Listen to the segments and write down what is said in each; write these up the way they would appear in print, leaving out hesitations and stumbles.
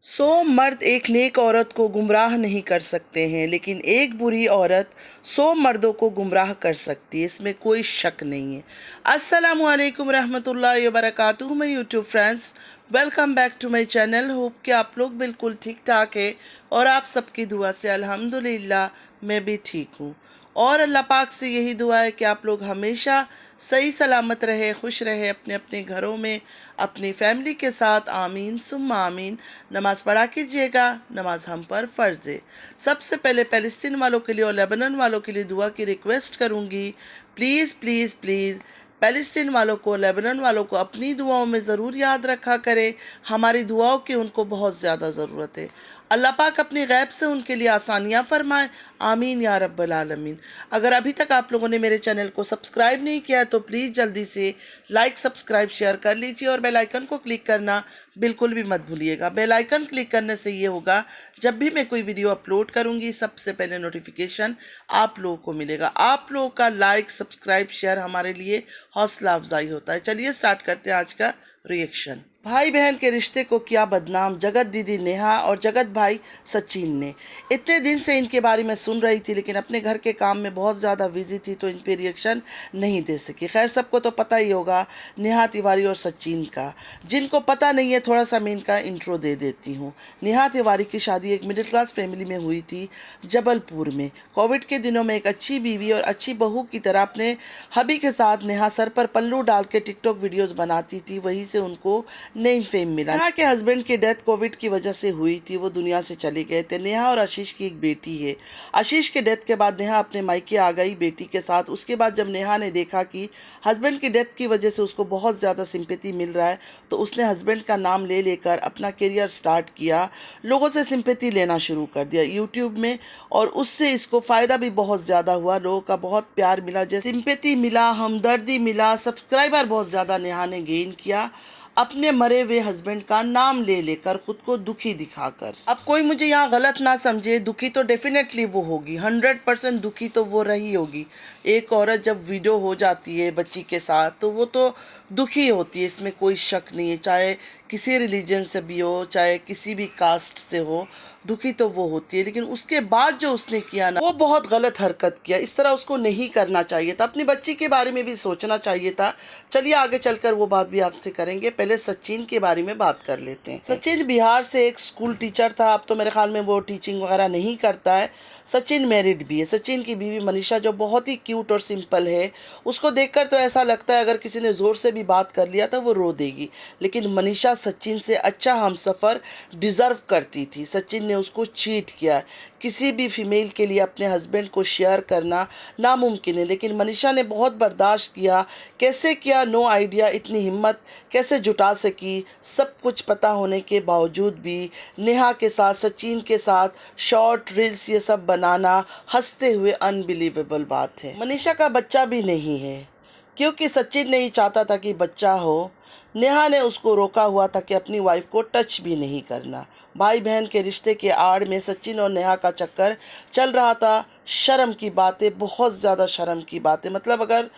100 मर्द एक नेक औरत को गुमराह नहीं कर सकते हैं, लेकिन एक बुरी औरत 100 मर्दों को गुमराह कर सकती है, इसमें कोई शक नहीं है। अस्सलामु अलैकुम रहमतुल्लाहि व बरकातुहू। मैं YouTube friends, welcome back to my channel. Hope कि आप लोग बिल्कुल ठीक ठाक है और आप सबकी दुआ से अल्हम्दुलिल्लाह मैं भी ठीक हूँ। और अल्लाह पाक से यही दुआ है कि आप लोग हमेशा सही सलामत रहे, खुश रहे अपने अपने घरों में अपनी फैमिली के साथ। आमीन सुम्मा आमीन। नमाज़ पढ़ा कीजिएगा, नमाज हम पर फ़र्ज़ है। सबसे पहले फ़लस्तीन वालों के लिए और लेबनान वालों के लिए दुआ की रिक्वेस्ट करूँगी। प्लीज़ प्लीज़ प्लीज़ फ़लस्तीन वालों को, लेबनान वालों को अपनी दुआओं में ज़रूर याद रखा करें। हमारी दुआओं की उनको बहुत ज़्यादा ज़रूरत है। अल्लाह पाक अपनी गैब से उनके लिए आसानियाँ फरमाए। आमीन या रब्बल आलमीन। अगर अभी तक आप लोगों ने मेरे चैनल को सब्सक्राइब नहीं किया तो प्लीज़ जल्दी से लाइक, सब्सक्राइब, शेयर कर लीजिए और बेल आइकन को क्लिक करना बिल्कुल भी मत भूलिएगा। बेल आइकन क्लिक करने से ये होगा, जब भी मैं कोई वीडियो अपलोड करूँगी सबसे पहले नोटिफिकेशन आप लोगों को मिलेगा। आप लोगों का लाइक, सब्सक्राइब, शेयर हमारे लिए हौसला अफजाई होता है। चलिए स्टार्ट करते हैं आज का रिएक्शन। भाई बहन के रिश्ते को किया बदनाम जगत दीदी नेहा और जगत भाई सचिन ने। इतने दिन से इनके बारे में सुन रही थी, लेकिन अपने घर के काम में बहुत ज़्यादा बिजी थी तो इन पे रिएक्शन नहीं दे सकी। खैर, सबको तो पता ही होगा नेहा तिवारी और सचिन का। जिनको पता नहीं है, थोड़ा सा मैं इनका इंट्रो दे देती हूँ। नेहा तिवारी की शादी एक मिडिल क्लास फैमिली में हुई थी, जबलपुर में। कोविड के दिनों में एक अच्छी बीवी और अच्छी बहू की तरह अपने हबी के साथ नेहा सर पर पल्लू डाल के टिकटॉक वीडियोज़ बनाती थी। वहीं से उनको नेम फेम मिला। नेहा के हस्बैंड की डेथ कोविड की वजह से हुई थी, वो दुनिया से चले गए थे। नेहा और आशीष की एक बेटी है। आशीष के डेथ के बाद नेहा अपने मायके आ गई बेटी के साथ। उसके बाद जब नेहा ने देखा कि हस्बैंड की डेथ की वजह से उसको बहुत ज़्यादा सिंपैथी मिल रहा है, तो उसने हस्बैंड का नाम ले लेकर अपना करियर स्टार्ट किया। लोगों से सिंपैथी लेना शुरू कर दिया यूट्यूब में, और उससे इसको फ़ायदा भी बहुत ज़्यादा हुआ। लोगों का बहुत प्यार मिला, जैसे सिंपैथी मिला, हमदर्दी मिला, सब्सक्राइबर बहुत ज़्यादा नेहा ने गेन किया अपने मरे हुए हस्बैंड का नाम ले लेकर, खुद को दुखी दिखाकर। अब कोई मुझे यहाँ गलत ना समझे, दुखी तो डेफिनेटली वो होगी, 100% दुखी तो वो रही होगी। एक औरत जब वीडियो हो जाती है बच्ची के साथ तो वो तो दुखी होती है, इसमें कोई शक नहीं है। चाहे किसी रिलीजन से भी हो, चाहे किसी भी कास्ट से हो, दुखी तो वो होती है। लेकिन उसके बाद जो उसने किया ना, वो बहुत गलत हरकत किया। इस तरह उसको नहीं करना चाहिए था। अपनी बच्ची के बारे में भी सोचना चाहिए था। चलिए आगे चलकर वो बात भी आपसे करेंगे। पहले सचिन के बारे में बात कर लेते हैं। सचिन बिहार से एक स्कूल टीचर था। अब तो मेरे ख्याल में वो टीचिंग वगैरह नहीं करता है। सचिन मैरिड भी है। सचिन की बीवी मनीषा जो बहुत ही क्यूट और सिंपल है, उसको देखकर तो ऐसा लगता है अगर किसी ने ज़ोर से भी बात कर लिया तो वो रो देगी। लेकिन मनीषा सचिन से अच्छा हमसफ़र डिज़र्व करती थी। सचिन ने उसको चीट किया। किसी भी फीमेल के लिए अपने हस्बैंड को शेयर करना नामुमकिन है, लेकिन मनीषा ने बहुत बर्दाश्त किया। कैसे किया, नो आइडिया। इतनी हिम्मत कैसे जुटा सकी, सब कुछ पता होने के बावजूद भी नेहा के साथ, सचिन के साथ शॉर्ट रील्स ये सब बनाना हंसते हुए अनबिलीवेबल बात है। मनीषा का बच्चा भी नहीं है, क्योंकि सचिन नहीं चाहता था कि बच्चा हो। नेहा ने उसको रोका हुआ था कि अपनी वाइफ को टच भी नहीं करना। भाई बहन के रिश्ते के आड़ में सचिन और नेहा का चक्कर चल रहा था। शर्म की बात है, बहुत ज़्यादा शर्म की बात है। मतलब अगर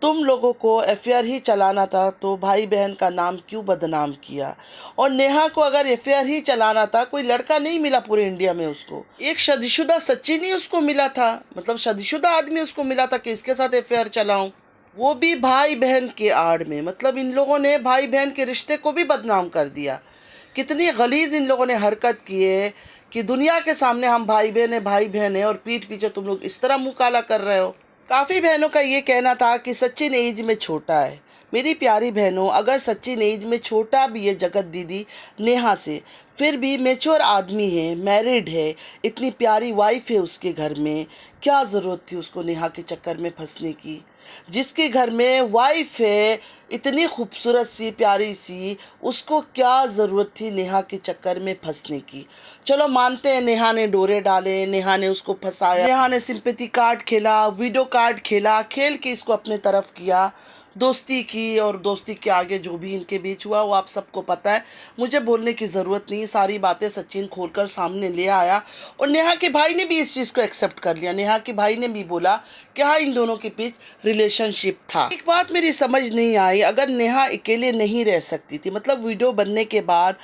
तुम लोगों को अफेयर ही चलाना था तो भाई बहन का नाम क्यों बदनाम किया। और नेहा को अगर अफेयर ही चलाना था, कोई लड़का नहीं मिला पूरे इंडिया में उसको, एक शादीशुदा सचिन ही उसको मिला था। मतलब शादीशुदा आदमी उसको मिला था कि इसके साथ अफेयर चलाऊं, वो भी भाई बहन के आड़ में। मतलब इन लोगों ने भाई बहन के रिश्ते को भी बदनाम कर दिया। कितनी गलीज इन लोगों ने हरकत की है कि दुनिया के सामने हम भाई बहन है और पीठ पीछे तुम लोग इस तरह मुँह काला कर रहे हो। काफ़ी बहनों का ये कहना था कि सचिन एज में छोटा है। मेरी प्यारी बहनों, अगर सचिन एज में छोटा भी है जगत दीदी नेहा से, फिर भी मैच्योर आदमी है, मैरिड है, इतनी प्यारी वाइफ है उसके घर में। क्या ज़रूरत थी उसको नेहा के चक्कर में फंसने की। जिसके घर में वाइफ है इतनी खूबसूरत सी, प्यारी सी, उसको क्या ज़रूरत थी नेहा के चक्कर में फंसने की। चलो मानते हैं नेहा ने डोरे डाले, नेहा ने उसको फंसाया, नेहा ने सिंपैथी कार्ड खेला, वीडियो कार्ड खेला, खेल के इसको अपने तरफ किया। दोस्ती की, और दोस्ती के आगे जो भी इनके बीच हुआ वो आप सबको पता है, मुझे बोलने की ज़रूरत नहीं है। सारी बातें सचिन खोलकर सामने ले आया और नेहा के भाई ने भी इस चीज़ को एक्सेप्ट कर लिया। नेहा के भाई ने भी बोला कि हाँ, इन दोनों के बीच रिलेशनशिप था। एक बात मेरी समझ नहीं आई, अगर नेहा अकेले नहीं रह सकती थी, मतलब वीडियो बनने के बाद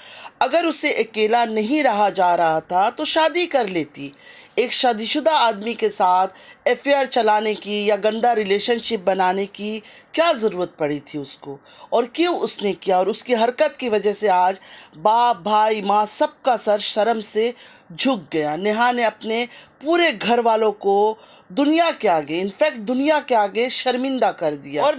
अगर उसे अकेला नहीं रहा जा रहा था तो शादी कर लेती। एक शादीशुदा आदमी के साथ अफेयर चलाने की या गंदा रिलेशनशिप बनाने की क्या ज़रूरत पड़ी थी उसको, और क्यों उसने किया? और उसकी हरकत की वजह से आज बाप, भाई, माँ सबका सर शर्म से झुक गया। नेहा ने अपने पूरे घर वालों को दुनिया के आगे, इनफैक्ट दुनिया के आगे शर्मिंदा कर दिया। और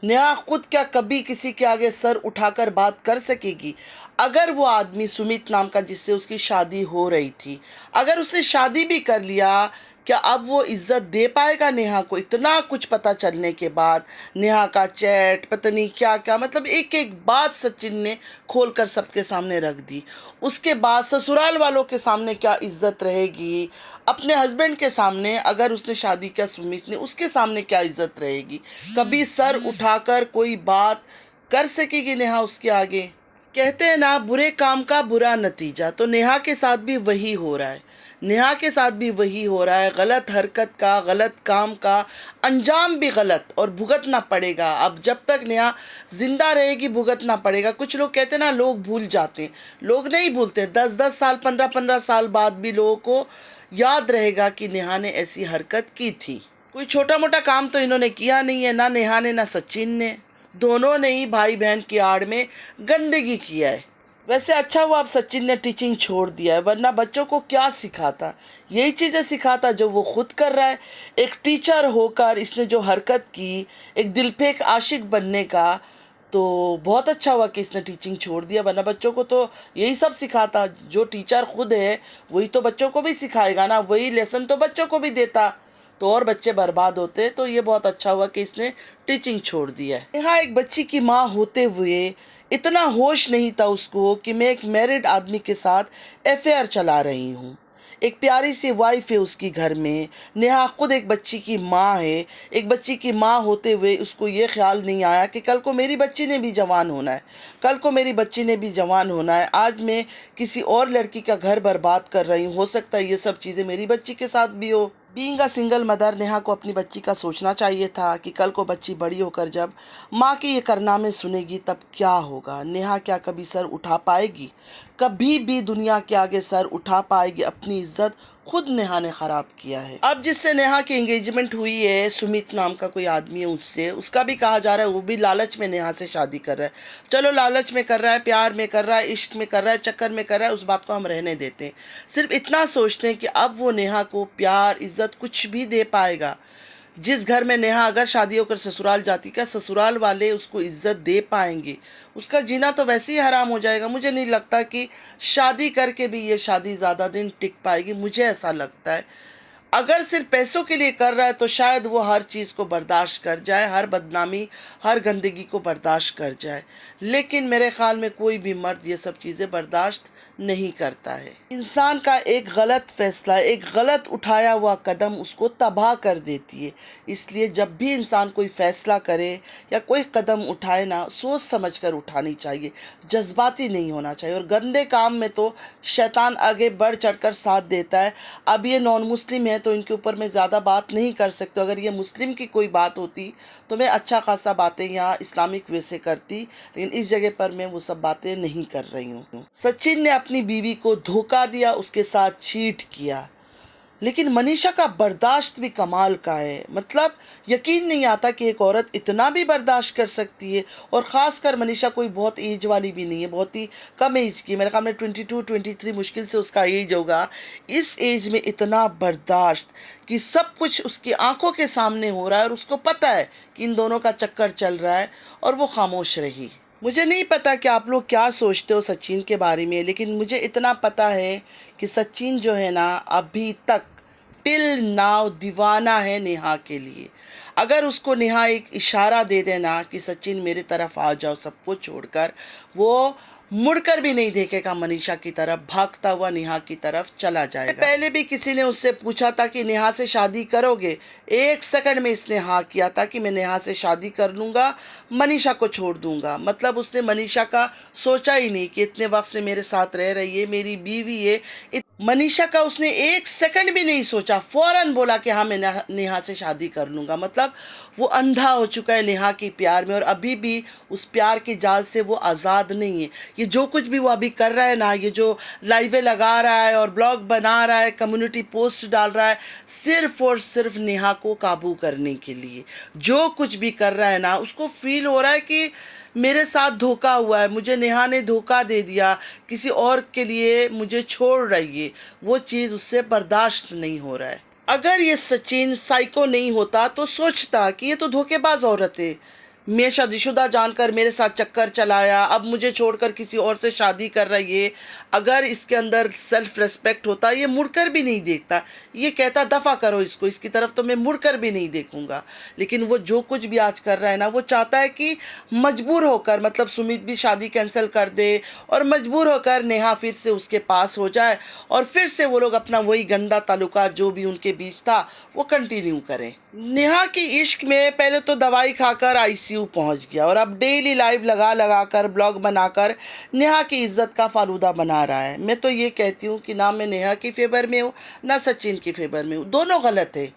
नेहा खुद क्या कभी किसी के आगे सर उठाकर बात कर सकेगी? अगर वो आदमी सुमित नाम का, जिससे उसकी शादी हो रही थी, अगर उसने शादी भी कर लिया, क्या अब वो इज्जत दे पाएगा नेहा को? इतना कुछ पता चलने के बाद नेहा का चैट, पता नहीं क्या क्या, मतलब एक एक बात सचिन ने खोलकर सबके सामने रख दी। उसके बाद ससुराल वालों के सामने क्या इज्जत रहेगी, अपने हस्बैंड के सामने, अगर उसने शादी किया सुमित ने, उसके सामने क्या इज्जत रहेगी? कभी सर उठाकर कोई बात कर सकेगी नेहा उसके आगे? कहते हैं ना, बुरे काम का बुरा नतीजा, तो नेहा के साथ भी वही हो रहा है। नेहा के साथ भी वही हो रहा है। गलत हरकत का, गलत काम का अंजाम भी गलत, और भुगतना पड़ेगा। अब जब तक नेहा जिंदा रहेगी भुगतना पड़ेगा। कुछ लोग कहते हैं ना, लोग भूल जाते हैं, लोग नहीं भूलते। 10-10 साल, 15-15 साल बाद भी लोगों को याद रहेगा कि नेहा ने ऐसी हरकत की थी। कोई छोटा मोटा काम तो इन्होंने किया नहीं है, ना नेहा ने ना सचिन ने, दोनों ने ही भाई बहन की आड़ में गंदगी किया है। वैसे अच्छा हुआ अब सचिन ने टीचिंग छोड़ दिया है, वरना बच्चों को क्या सिखाता? यही चीज़ें सिखाता जो वो खुद कर रहा है। एक टीचर होकर इसने जो हरकत की, एक दिलफेक आशिक बनने का, तो बहुत अच्छा हुआ कि इसने टीचिंग छोड़ दिया, वरना बच्चों को तो यही सब सिखाता। जो टीचर खुद है वही तो बच्चों को भी सिखाएगा ना, वही लेसन तो बच्चों को भी देता, तो और बच्चे बर्बाद होते। तो ये बहुत अच्छा हुआ कि इसने टीचिंग छोड़ दिया है। यहाँ एक बच्ची की माँ होते हुए इतना होश नहीं था उसको कि मैं एक मैरिड आदमी के साथ अफेयर चला रही हूँ। एक प्यारी सी वाइफ है उसकी घर में। नेहा खुद एक बच्ची की माँ है। एक बच्ची की माँ होते हुए उसको ये ख्याल नहीं आया कि कल को मेरी बच्ची ने भी जवान होना है, कल को मेरी बच्ची ने भी जवान होना है। आज मैं किसी और लड़की का घर बर्बाद कर रही हूँ, हो सकता है ये सब चीज़ें मेरी बच्ची के साथ भी हो। Being a single mother, Neha को अपनी बच्ची का सोचना चाहिए था कि कल को बच्ची बड़ी होकर जब माँ के ये कारनामे सुनेगी तब क्या होगा। नेहा क्या कभी सर उठा पाएगी? कभी भी दुनिया के आगे सर उठा पाएगी? अपनी इज्जत खुद नेहा ने ख़राब किया है। अब जिससे नेहा की एंगेजमेंट हुई है, सुमित नाम का कोई आदमी है, उससे, उसका भी कहा जा रहा है वो भी लालच में नेहा से शादी कर रहा है। चलो, लालच में कर रहा है, प्यार में कर रहा है, इश्क में कर रहा है, चक्कर में कर रहा है, उस बात को हम रहने देते हैं। सिर्फ इतना सोचते हैं कि अब वो नेहा को प्यार, इज्जत कुछ भी दे पाएगा? जिस घर में नेहा अगर शादी होकर ससुराल जाती, क्या ससुराल वाले उसको इज्जत दे पाएंगे? उसका जीना तो वैसे ही हराम हो जाएगा। मुझे नहीं लगता कि शादी करके भी ये शादी ज़्यादा दिन टिक पाएगी, मुझे ऐसा लगता है। अगर सिर्फ पैसों के लिए कर रहा है तो शायद वो हर चीज़ को बर्दाश्त कर जाए, हर बदनामी, हर गंदगी को बर्दाश्त कर जाए, लेकिन मेरे ख्याल में कोई भी मर्द ये सब चीज़ें बर्दाश्त नहीं करता है। इंसान का एक गलत फैसला, एक गलत उठाया हुआ कदम उसको तबाह कर देती है। इसलिए जब भी इंसान कोई फ़ैसला करे या कोई कदम उठाए ना, सोच समझ कर उठानी चाहिए, जज्बाती नहीं होना चाहिए। और गंदे काम में तो शैतान आगे बढ़ चढ़कर साथ देता है। अब ये नॉन मुस्लिम है तो इनके ऊपर मैं ज़्यादा बात नहीं कर सकती। अगर ये मुस्लिम की कोई बात होती तो मैं अच्छा खासा बातें यहाँ इस्लामिक वे से करती, लेकिन इस जगह पर मैं वो सब बातें नहीं कर रही हूँ। सचिन ने अपनी बीवी को धोखा दिया, उसके साथ चीट किया, लेकिन मनीषा का बर्दाश्त भी कमाल का है। मतलब यकीन नहीं आता कि एक औरत इतना भी बर्दाश्त कर सकती है। और ख़ासकर मनीषा कोई बहुत एज वाली भी नहीं है, बहुत ही कम एज की, मेरे ख्याल में 22-23 मुश्किल से उसका एज होगा। इस एज में इतना बर्दाश्त कि सब कुछ उसकी आंखों के सामने हो रहा है और उसको पता है कि इन दोनों का चक्कर चल रहा है, और वो खामोश रही। मुझे नहीं पता कि आप लोग क्या सोचते हो सचिन के बारे में, लेकिन मुझे इतना पता है कि सचिन जो है ना, अभी तक टिल नाउ दीवाना है नेहा के लिए। अगर उसको नेहा एक इशारा दे देना कि सचिन मेरे तरफ आ जाओ सब कुछ छोड़कर, वो मुड़कर भी नहीं देखेगा मनीषा की तरफ, भागता हुआ नेहा की तरफ चला जाएगा। पहले भी किसी ने उससे पूछा था कि नेहा से शादी करोगे, 1 सेकंड में इसने हाँ किया था कि मैं नेहा से शादी कर लूँगा, मनीषा को छोड़ दूँगा। मतलब उसने मनीषा का सोचा ही नहीं कि इतने वक्त से मेरे साथ रह रही है, मेरी बीवी है। मनीषा का उसने 1 सेकंड भी नहीं सोचा, फौरन बोला कि हाँ मैं नेहा से शादी कर लूँगा। मतलब वो अंधा हो चुका है नेहा के प्यार में, और अभी भी उस प्यार के जाल से वो आज़ाद नहीं है। ये जो कुछ भी वो अभी कर रहा है ना, ये जो लाइवें लगा रहा है और ब्लॉग बना रहा है, कम्युनिटी पोस्ट डाल रहा है, सिर्फ और सिर्फ नेहा को काबू करने के लिए। जो कुछ भी कर रहा है ना, उसको फील हो रहा है कि मेरे साथ धोखा हुआ है, मुझे नेहा ने धोखा दे दिया, किसी और के लिए मुझे छोड़ रही है। वो चीज़ उससे बर्दाश्त नहीं हो रहा है। अगर ये सचिन साइको नहीं होता तो सोचता कि ये तो धोखेबाज औरत है, मैं शादीशुदा जानकर मेरे साथ चक्कर चलाया, अब मुझे छोड़कर किसी और से शादी कर रही है। अगर इसके अंदर सेल्फ रेस्पेक्ट होता, ये मुड़कर भी नहीं देखता, ये कहता दफ़ा करो इसको, इसकी तरफ तो मैं मुड़कर भी नहीं देखूंगा। लेकिन वो जो कुछ भी आज कर रहा है ना, वो चाहता है कि मजबूर होकर, मतलब सुमित भी शादी कैंसिल कर दे और मजबूर होकर नेहा फिर से उसके पास हो जाए, और फिर से वो लोग अपना वही गंदा ताल्लुका जो भी उनके बीच था वो कंटिन्यू करें। नेहा की इश्क में पहले तो दवाई खाकर आईसीयू पहुंच गया, और अब डेली लाइव लगा कर ब्लॉग बनाकर नेहा की इज्जत का फालूदा बना रहा है। मैं तो ये कहती हूँ कि ना मैं नेहा की फेवर में हूँ ना सचिन की फेवर में हूँ, दोनों गलत है।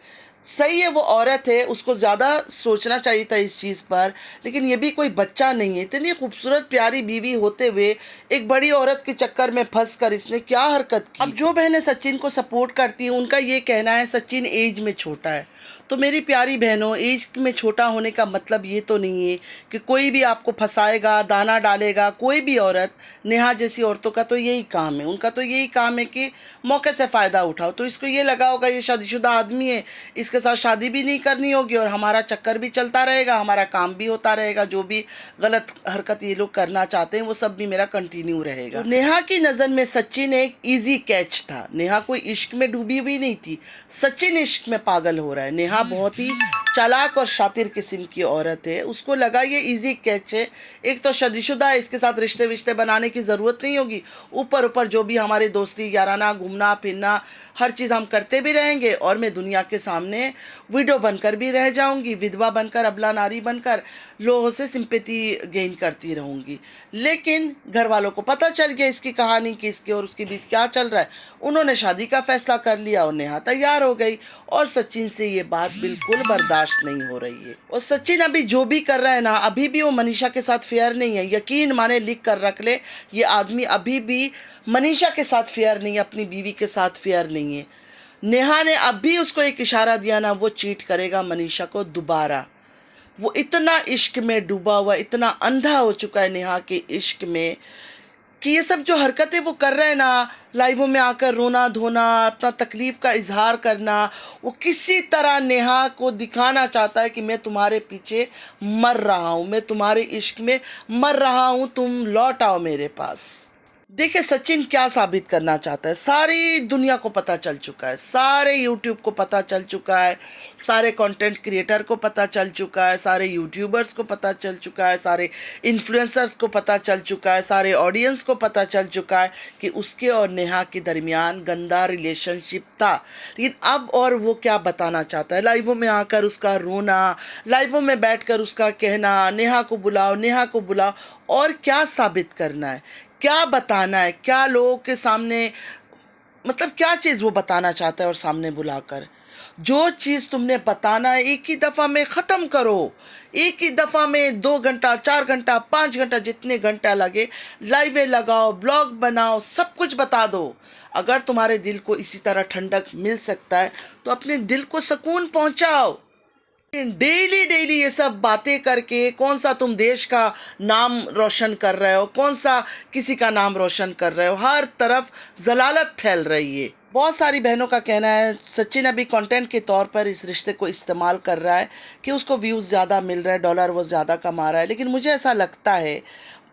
सही है वो औरत है, उसको ज़्यादा सोचना चाहिए था इस चीज़ पर, लेकिन ये भी कोई बच्चा नहीं है। इतनी खूबसूरत प्यारी बीवी होते हुए एक बड़ी औरत के चक्कर में फंस कर इसने क्या हरकत की। अब जो बहनें सचिन को सपोर्ट करती हैं उनका ये कहना है सचिन एज में छोटा है। तो मेरी प्यारी बहनों, एज में छोटा होने का मतलब ये तो नहीं है कि कोई भी आपको फंसाएगा, दाना डालेगा। कोई भी औरत, नेहा जैसी औरतों का तो यही काम है, उनका तो यही काम है कि मौके से फ़ायदा उठाओ। तो इसको ये लगा होगा ये शादीशुदा आदमी है, इसके साथ शादी भी नहीं करनी होगी और हमारा चक्कर भी चलता रहेगा, हमारा काम भी होता रहेगा, जो भी गलत हरकत ये लोग करना चाहते हैं वो सब भी मेरा कंटिन्यू रहेगा। तो नेहा की नज़र में सचिन एक ईजी कैच था। नेहा कोई इश्क में डूबी हुई नहीं थी, सचिन इश्क में पागल हो रहा है। नेहा बहुत ही चालाक और शातिर किस्म की औरत है, उसको लगा ये इजी कैच है, एक तो शादीशुदा है, इसके साथ रिश्ते विश्ते बनाने की ज़रूरत नहीं होगी, ऊपर ऊपर जो भी हमारी दोस्ती याराना, घूमना फिरना, हर चीज़ हम करते भी रहेंगे, और मैं दुनिया के सामने विडो बनकर भी रह जाऊंगी, विधवा बनकर, अबला नारी बनकर लोगों से सिंपैथी गेन करती रहूंगी। लेकिन घर वालों को पता चल गया इसकी कहानी कि इसके और उसके बीच क्या चल रहा है। उन्होंने शादी का फैसला कर लिया और नेहा तैयार हो गई, और सचिन से ये बात बिल्कुल बर्दाश्त नहीं हो रही है। और सचिन अभी जो भी कर रहा है ना, अभी भी वो मनीषा के साथ फेयर नहीं है। यकीन माने, लिख कर रख ले, ये आदमी अभी भी मनीषा के साथ फेयर नहीं है, अपनी बीवी के साथ फेयर नहीं है। नेहा ने अभी उसको एक इशारा दिया ना, वो चीट करेगा मनीषा को दोबारा। वो इतना इश्क में डूबा हुआ, इतना अंधा हो चुका है नेहा के इश्क में कि ये सब जो हरकतें वो कर रहा है ना, लाइवों में आकर रोना धोना, अपना तकलीफ़ का इजहार करना, वो किसी तरह नेहा को दिखाना चाहता है कि मैं तुम्हारे पीछे मर रहा हूँ, मैं तुम्हारे इश्क में मर रहा हूँ, तुम लौट आओ मेरे पास। देखिए सचिन क्या साबित करना चाहता है, सारी दुनिया को पता चल चुका है, सारे यूट्यूब को पता चल चुका है, सारे कंटेंट क्रिएटर को पता चल चुका है, सारे यूट्यूबर्स को पता चल चुका है, सारे इन्फ्लुएंसर्स को पता चल चुका है, सारे ऑडियंस को पता चल चुका है कि उसके और नेहा के दरमियान गंदा रिलेशनशिप था। लेकिन अब और वो क्या बताना चाहता है, लाइवों में आकर उसका रोना, लाइवों में बैठकर उसका कहना नेहा को बुलाओ, नेहा को बुलाओ, और क्या साबित करना है, क्या बताना है, क्या लोगों के सामने, मतलब क्या चीज़ वो बताना चाहता है। और सामने बुलाकर जो चीज़ तुमने बताना है एक ही दफ़ा में ख़त्म करो, एक ही दफ़ा में 2 घंटा 4 घंटा 5 घंटा जितने घंटा लगे लाइवें लगाओ, ब्लॉग बनाओ, सब कुछ बता दो। अगर तुम्हारे दिल को इसी तरह ठंडक मिल सकता है तो अपने दिल को सुकून पहुंचाओ। डेली डेली ये सब बातें करके कौन सा तुम देश का नाम रोशन कर रहे हो, कौन सा किसी का नाम रोशन कर रहे हो, हर तरफ जलालत फैल रही है। बहुत सारी बहनों का कहना है सचिन अभी कंटेंट के तौर पर इस रिश्ते को इस्तेमाल कर रहा है कि उसको व्यूज़ ज़्यादा मिल रहा है, डॉलर वो ज़्यादा कमा रहा है। लेकिन मुझे ऐसा लगता है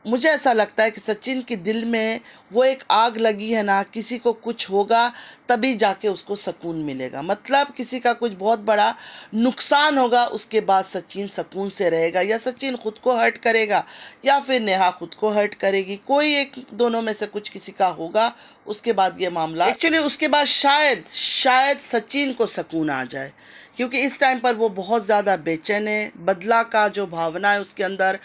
मुझे ऐसा लगता है कि सचिन के दिल में वो एक आग लगी है ना, किसी को कुछ होगा तभी जाके उसको सुकून मिलेगा। मतलब किसी का कुछ बहुत बड़ा नुकसान होगा, उसके बाद सचिन सुकून से रहेगा, या सचिन खुद को हर्ट करेगा या फिर नेहा खुद को हर्ट करेगी, कोई एक दोनों में से कुछ किसी का होगा। उसके बाद ये मामला एक्चुअली उसके बाद शायद सचिन को सुकून आ जाए, क्योंकि इस टाइम पर वो बहुत ज़्यादा बेचैन है। बदला का जो भावना है उसके अंदर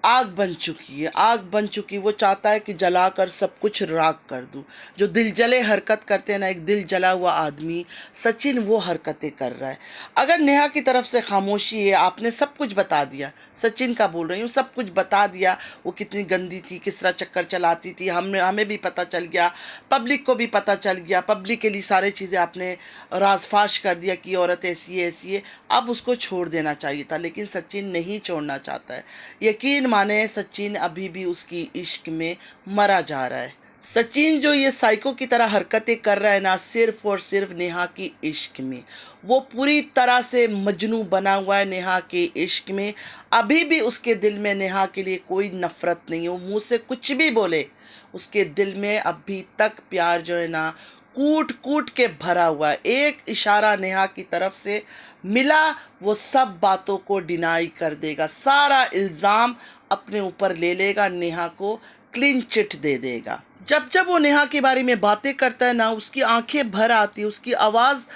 आग बन चुकी है, आग बन चुकी। वो चाहता है कि जलाकर सब कुछ राख कर दूं। जो दिल जले हरकत करते हैं ना, एक दिल जला हुआ आदमी, सचिन वो हरकतें कर रहा है। अगर नेहा की तरफ से खामोशी है, आपने सब कुछ बता दिया, सचिन का बोल रही हूँ, सब कुछ बता दिया, वो कितनी गंदी थी, किस तरह चक्कर चलाती थी, हमें भी पता चल गया, पब्लिक को भी पता चल गया, पब्लिक के लिए सारी चीज़ें आपने राजफाश कर दिया कि औरत ऐसी है। अब उसको छोड़ देना चाहिए था, लेकिन सचिन नहीं छोड़ना चाहता है। यकीन माने सचिन अभी भी उसकी इश्क में मरा जा रहा है। सचिन जो ये साइको की तरह हरकतें कर रहा है ना, सिर्फ और सिर्फ नेहा की इश्क में। वो पूरी तरह से मजनू बना हुआ है नेहा के इश्क में। अभी भी उसके दिल में नेहा के लिए कोई नफरत नहीं है। वो मुंह से कुछ भी बोले, उसके दिल में अभी तक प्यार जो है ना, कूट कूट के भरा हुआ है। एक इशारा नेहा की तरफ से मिला, वो सब बातों को डिनाई कर देगा, सारा इल्ज़ाम अपने ऊपर ले लेगा, नेहा को क्लीन चिट दे देगा। जब जब वो नेहा के बारे में बातें करता है ना, उसकी आंखें भर आती, उसकी आवाज़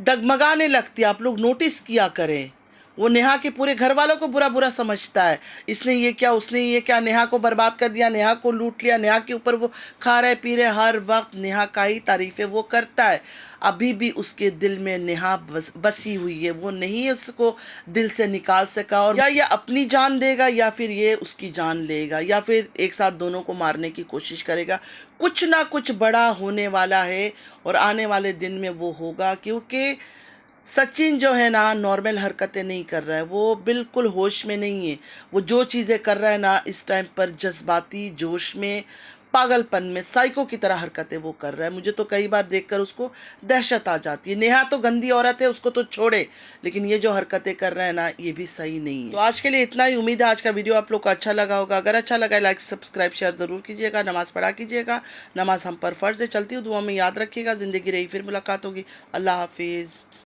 डगमगाने लगती है। आप लोग नोटिस किया करें, वो नेहा के पूरे घर वालों को बुरा बुरा समझता है। इसने ये क्या, उसने ये क्या, नेहा को बर्बाद कर दिया, नेहा को लूट लिया, नेहा के ऊपर वो खा रहे पी रहे, हर वक्त नेहा का ही तारीफ़ें वो करता है। अभी भी उसके दिल में नेहा बसी हुई है, वो नहीं उसको दिल से निकाल सका। और या ये अपनी जान देगा या फिर ये उसकी जान लेगा, या फिर एक साथ दोनों को मारने की कोशिश करेगा। कुछ ना कुछ बड़ा होने वाला है और आने वाले दिन में वो होगा, क्योंकि सचिन जो है ना, नॉर्मल हरकतें नहीं कर रहा है, वो बिल्कुल होश में नहीं है। वो जो चीज़ें कर रहा है ना इस टाइम पर, जज्बाती जोश में, पागलपन में, साइको की तरह हरकतें वो कर रहा है। मुझे तो कई बार देखकर उसको दहशत आ जाती है। नेहा तो गंदी औरत है, उसको तो छोड़े, लेकिन ये जो हरकतें कर रहा है ना, ये भी सही नहीं है। तो आज के लिए इतना ही। उम्मीद है आज का वीडियो आप लोग को अच्छा लगा होगा। अगर अच्छा लगा लाइक सब्सक्राइब शेयर ज़रूर कीजिएगा। नमाज़ पढ़ा कीजिएगा, नमाज हम पर फ़र्ज़ है। चलती हूँ, दुआ में याद रखिएगा। ज़िंदगी रही फिर मुलाकात होगी। अल्लाह हाफिज़।